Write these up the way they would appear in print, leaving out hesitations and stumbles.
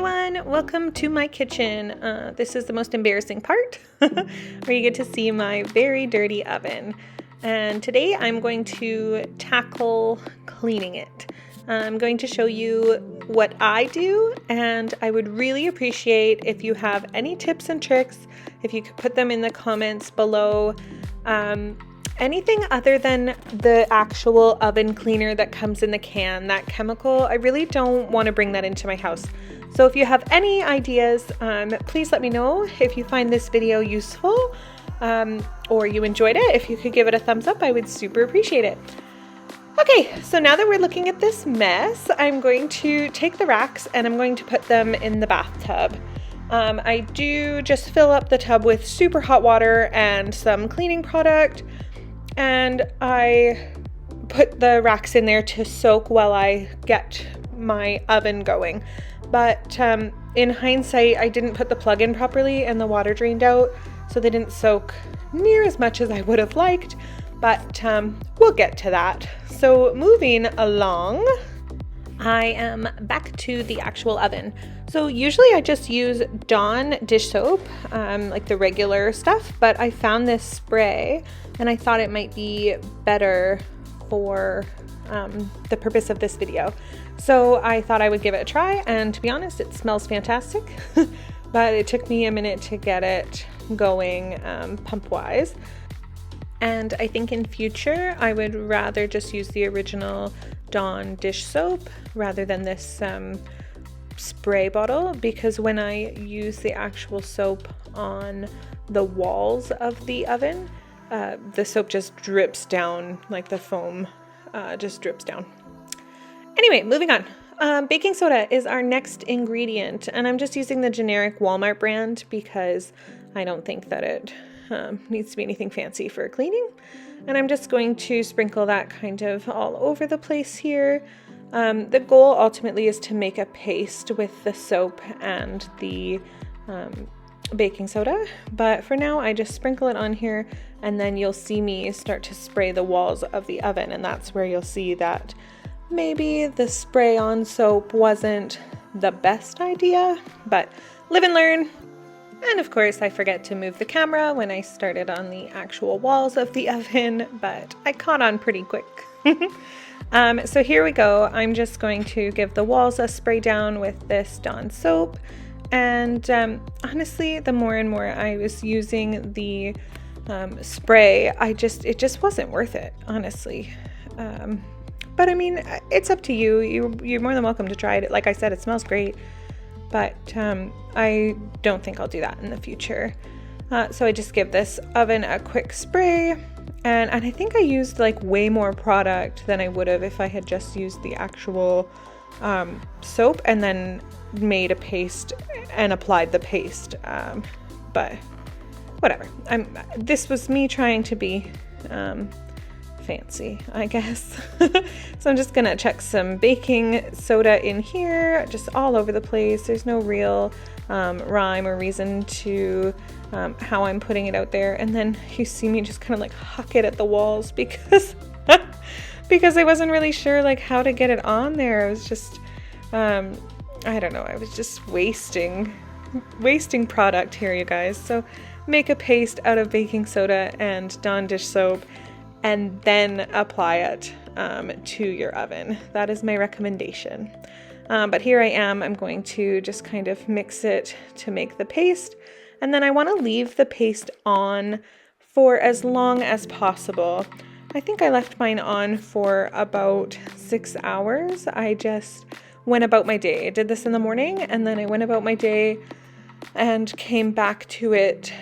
everyone, welcome to my kitchen. This is the most embarrassing part where you get to see my very dirty oven. And today I'm going to tackle cleaning it. I'm going to show you what I do, and I would really appreciate if you have any tips and tricks, if you could put them in the comments below. Anything other than the actual oven cleaner that comes in the can, that chemical, I really don't want to bring that into my house. So if you have any ideas, please let me know. If you find this video useful or you enjoyed it, if you could give it a thumbs up, I would super appreciate it. Okay, so now that we're looking at this mess, I'm going to take the racks and I'm going to put them in the bathtub. I do just fill up the tub with super hot water and some cleaning product, and I put the racks in there to soak while I get my oven going. But in hindsight, I didn't put the plug in properly and the water drained out, so they didn't soak near as much as I would have liked, but we'll get to that. So moving along, I am back to the actual oven. So usually I just use Dawn dish soap, like the regular stuff, but I found this spray and I thought it might be better for the purpose of this video. So I thought I would give it a try, and to be honest, it smells fantastic, but it took me a minute to get it going pump-wise. And I think in future, I would rather just use the original Dawn dish soap rather than this spray bottle, because when I use the actual soap on the walls of the oven, the soap just drips down, like the foam just drips down. Anyway, moving on. Baking soda is our next ingredient, and I'm just using the generic Walmart brand because I don't think that it needs to be anything fancy for cleaning. And I'm just going to sprinkle that kind of all over the place here. The goal ultimately is to make a paste with the soap and the baking soda, but for now I just sprinkle it on here, and then you'll see me start to spray the walls of the oven, and that's where you'll see that maybe the spray on soap wasn't the best idea, but live and learn. And of course I forget to move the camera when I started on the actual walls of the oven, but I caught on pretty quick. So here we go. I'm just going to give the walls a spray down with this Dawn soap. And honestly, the more and more I was using the spray, it just wasn't worth it, honestly. But I mean, it's up to you. You're more than welcome to try it. Like I said, it smells great, but I don't think I'll do that in the future. So I just give this oven a quick spray, and I think I used like way more product than I would have if I had just used the actual soap and then made a paste and applied the paste. But whatever. This was me trying to be fancy, I guess. So I'm just gonna chuck some baking soda in here, just all over the place. There's no real rhyme or reason to how I'm putting it out there. And then you see me just kind of like huck it at the walls because because I wasn't really sure like how to get it on there. I was just I don't know, I was just wasting product here, you guys. So make a paste out of baking soda and Dawn dish soap, and then apply it to your oven. That is my recommendation. But here I am. I'm going to just kind of mix it to make the paste. And then I want to leave the paste on for as long as possible. I think I left mine on for about 6 hours. I just went about my day. I did this in the morning, and then I went about my day and came back to it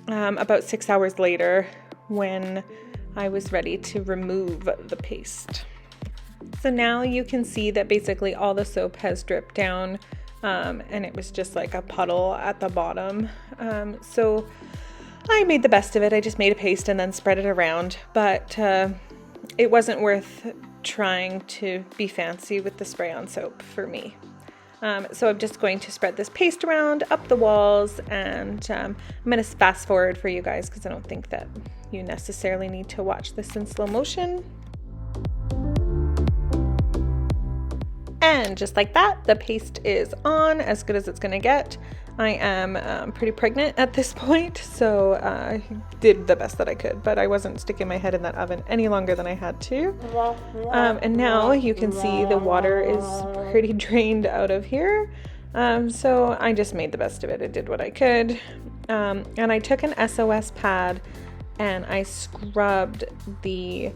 about 6 hours later when I was ready to remove the paste. So now you can see that basically all the soap has dripped down, and it was just like a puddle at the bottom. So I made the best of it. I just made a paste and then spread it around, but it wasn't worth trying to be fancy with the spray-on soap for me. So I'm just going to spread this paste around up the walls, and I'm going to fast forward for you guys because I don't think that you necessarily need to watch this in slow motion. And just like that, the paste is on, as good as it's gonna get. I am pretty pregnant at this point, so I did the best that I could, but I wasn't sticking my head in that oven any longer than I had to. And now you can see the water is pretty drained out of here. So I just made the best of it. I did what I could. And I took an SOS pad and I scrubbed the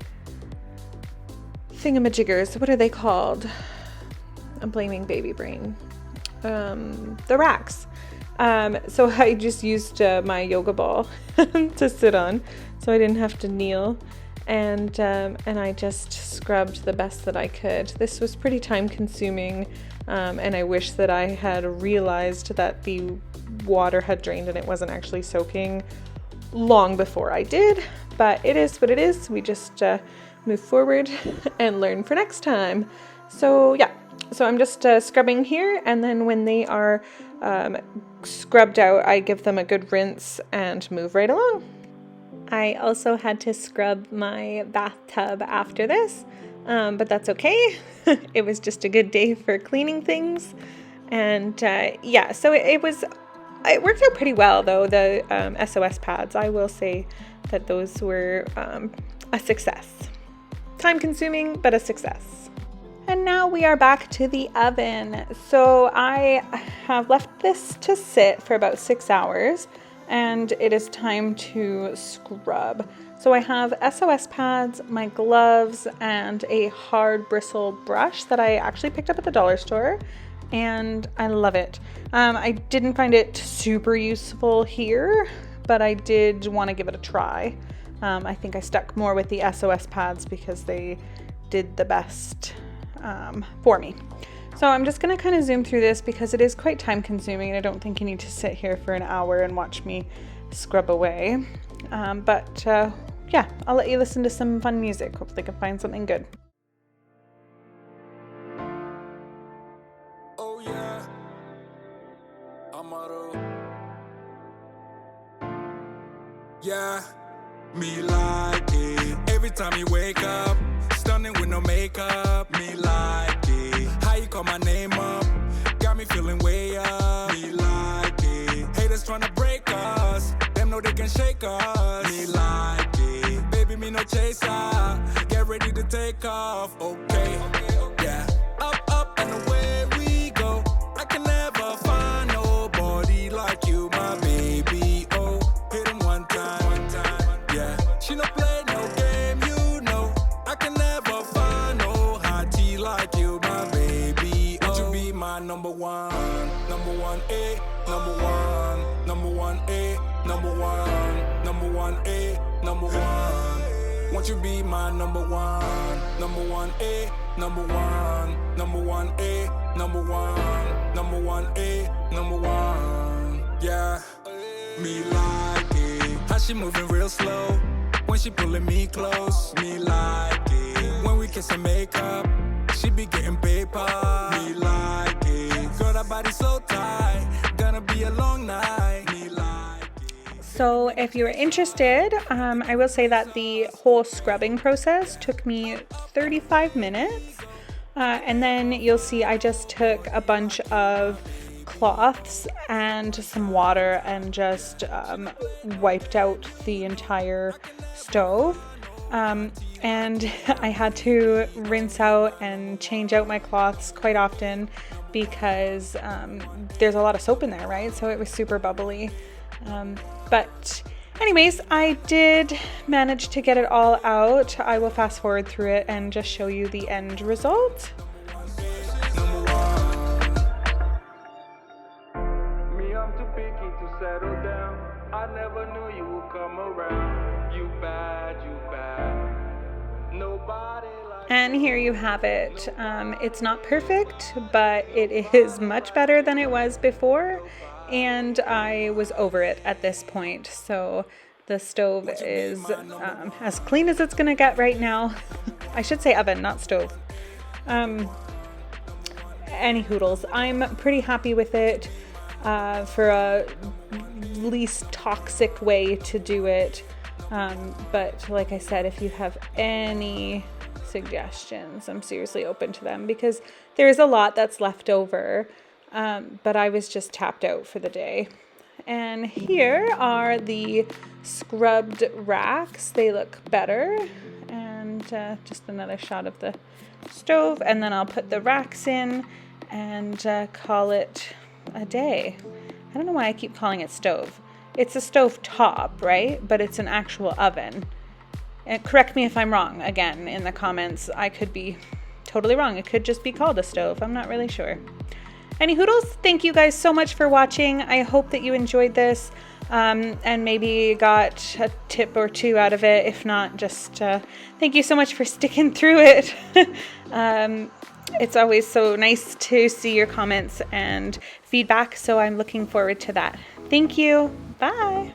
thingamajiggers. What are they called? I'm blaming baby brain. The racks. So I just used my yoga ball to sit on, so I didn't have to kneel, and I just scrubbed the best that I could. This was pretty time consuming, and I wish that I had realized that the water had drained and it wasn't actually soaking long before I did, but it is what it is. We just move forward and learn for next time. So yeah. So I'm just scrubbing here, and then when they are scrubbed out, I give them a good rinse and move right along. I also had to scrub my bathtub after this, but that's okay. It was just a good day for cleaning things. And yeah, so it worked out pretty well though, the SOS pads. I will say that those were a success. Time consuming, but a success. And now we are back to the oven. So I have left this to sit for about 6 hours, and it is time to scrub. So I have SOS pads, my gloves, and a hard bristle brush that I actually picked up at the dollar store, and I love it. I didn't find it super useful here, but I did want to give it a try. I think I stuck more with the SOS pads because they did the best for me. So I'm just going to kind of zoom through this because it is quite time consuming, and I don't think you need to sit here for an hour and watch me scrub away. But yeah, I'll let you listen to some fun music. Hopefully I can find something good. Oh yeah, Amaro. Yeah, me like it. Every time you wake up, stunning with no makeup. Me like it. How you call my name up? Got me feeling way up. Me like it. Haters tryna break us. Them know they can shake us. Me like it. Baby, me no chaser. Get ready to take off. Okay. Yeah. Up and away we go. I can never find nobody like you, my baby. Oh, hit him one time. Yeah. She no play no game, you know. I can never find no hottie like you, my baby. Won't you be my number one? Number one, A, number one, number one, A, number one, number one, A, number one. Won't you be my number one? Number one, A, number one, number one, A, number one, number one, A, number one. Yeah, me like it. How she moving real slow when she pulling me close. Me like it. When we kiss and make up, she be getting paper. Me like it. Girl, that body so tight. Gonna be a long night. Me like it. So if you are interested, I will say that the whole scrubbing process took me 35 minutes. And then you'll see I just took a bunch of cloths and some water and just wiped out the entire stove. And I had to rinse out and change out my cloths quite often because there's a lot of soap in there, right? So it was super bubbly. But anyways, I did manage to get it all out. I will fast forward through it and just show you the end result. I never knew you would come around. You bad, nobody like. And here you have it. It's not perfect, but it is much better than it was before, and I was over it at this point. So the stove is as clean as it's gonna get right now. I should say oven, not stove. Any hoodles, I'm pretty happy with it. For a least toxic way to do it. But like I said, if you have any suggestions. I'm seriously open to them because there's a lot that's left over, but I was just tapped out for the day. And here are the scrubbed racks. They look better. And just another shot of the stove, and then I'll put the racks in and call it a day. I don't know why I keep calling it stove. It's a stove top, right? But it's an actual oven. And correct me if I'm wrong, again, in the comments. I could be totally wrong. It could just be called a stove. I'm not really sure. Any hoodles, thank you guys so much for watching. I hope that you enjoyed this and maybe got a tip or two out of it. If not, just thank you so much for sticking through it. It's always so nice to see your comments and feedback, so I'm looking forward to that. Thank you. Bye.